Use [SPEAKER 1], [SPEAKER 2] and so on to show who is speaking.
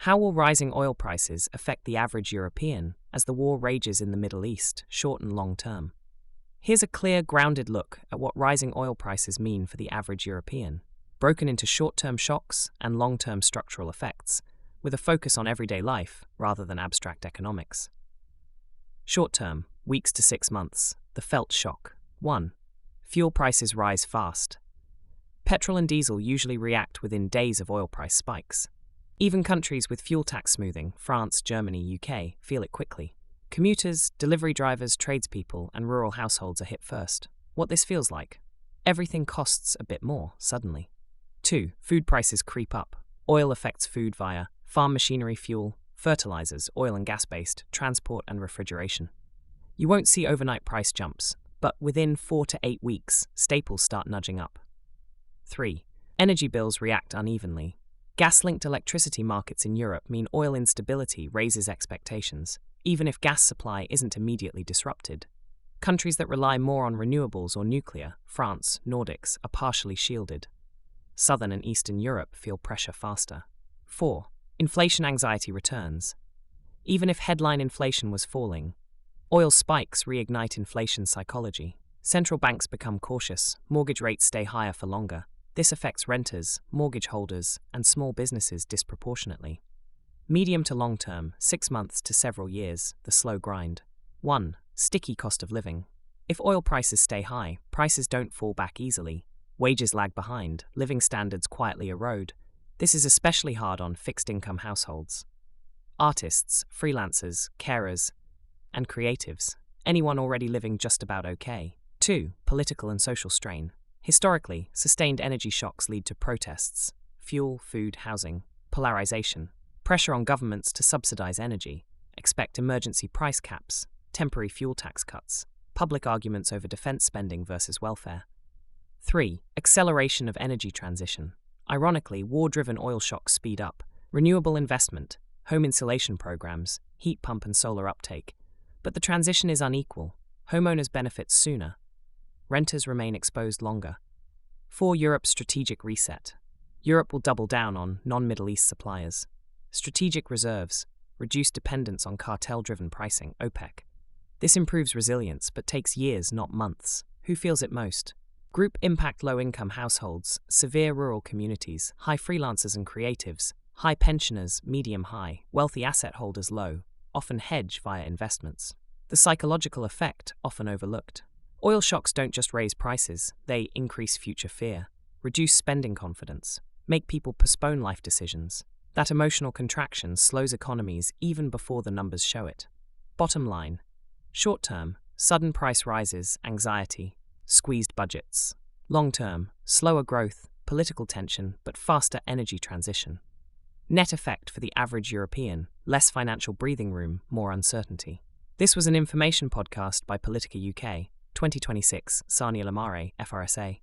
[SPEAKER 1] How will rising oil prices affect the average European as the war rages in the Middle East, short and long term? Here's a clear, grounded look at what rising oil prices mean for the average European, broken into short-term shocks and long-term structural effects, with a focus on everyday life rather than abstract economics. Short-term, weeks to 6 months, the felt shock. 1. Fuel prices rise fast. Petrol and diesel usually react within days of oil price spikes. Even countries with fuel tax smoothing, France, Germany, UK, feel it quickly. Commuters, delivery drivers, tradespeople, and rural households are hit first. What this feels like? Everything costs a bit more, suddenly. 2. Food prices creep up. Oil affects food via farm machinery, fuel, fertilizers, oil and gas-based, transport and refrigeration. You won't see overnight price jumps, but within 4 to 8 weeks, staples start nudging up. 3. Energy bills react unevenly. Gas-linked electricity markets in Europe mean oil instability raises expectations, even if gas supply isn't immediately disrupted. Countries that rely more on renewables or nuclear, France, Nordics, are partially shielded. Southern and Eastern Europe feel pressure faster. 4. Inflation anxiety returns. Even if headline inflation was falling, oil spikes reignite inflation psychology. Central banks become cautious, mortgage rates stay higher for longer. This affects renters, mortgage holders, and small businesses disproportionately. Medium to long term, 6 months to several years, the slow grind. 1. Sticky cost of living. If oil prices stay high, prices don't fall back easily. Wages lag behind, living standards quietly erode. This is especially hard on fixed-income households. Artists, freelancers, carers, and creatives. Anyone already living just about okay. 2. Political and social strain. Historically, sustained energy shocks lead to protests, fuel, food, housing, polarization, pressure on governments to subsidize energy, expect emergency price caps, temporary fuel tax cuts, public arguments over defense spending versus welfare. 3. Acceleration of energy transition. Ironically, war-driven oil shocks speed up renewable investment, home insulation programs, heat pump and solar uptake. But the transition is unequal. Homeowners benefit sooner. Renters remain exposed longer. 4. Europe's strategic reset. Europe will double down on non-Middle East suppliers. Strategic reserves, reduce dependence on cartel-driven pricing, OPEC. This improves resilience, but takes years, not months. Who feels it most? Group impact low-income households, severe rural communities, high freelancers and creatives, high pensioners, medium-high, wealthy asset holders low, often hedge via investments. The psychological effect, often overlooked. Oil shocks don't just raise prices, they increase future fear, reduce spending confidence, make people postpone life decisions. That emotional contraction slows economies even before the numbers show it. Bottom line. Short term, sudden price rises, anxiety, squeezed budgets. Long term, slower growth, political tension, but faster energy transition. Net effect for the average European, less financial breathing room, more uncertainty. This was an information podcast by Politica UK, 2026, Sarnia, Maré FRSA.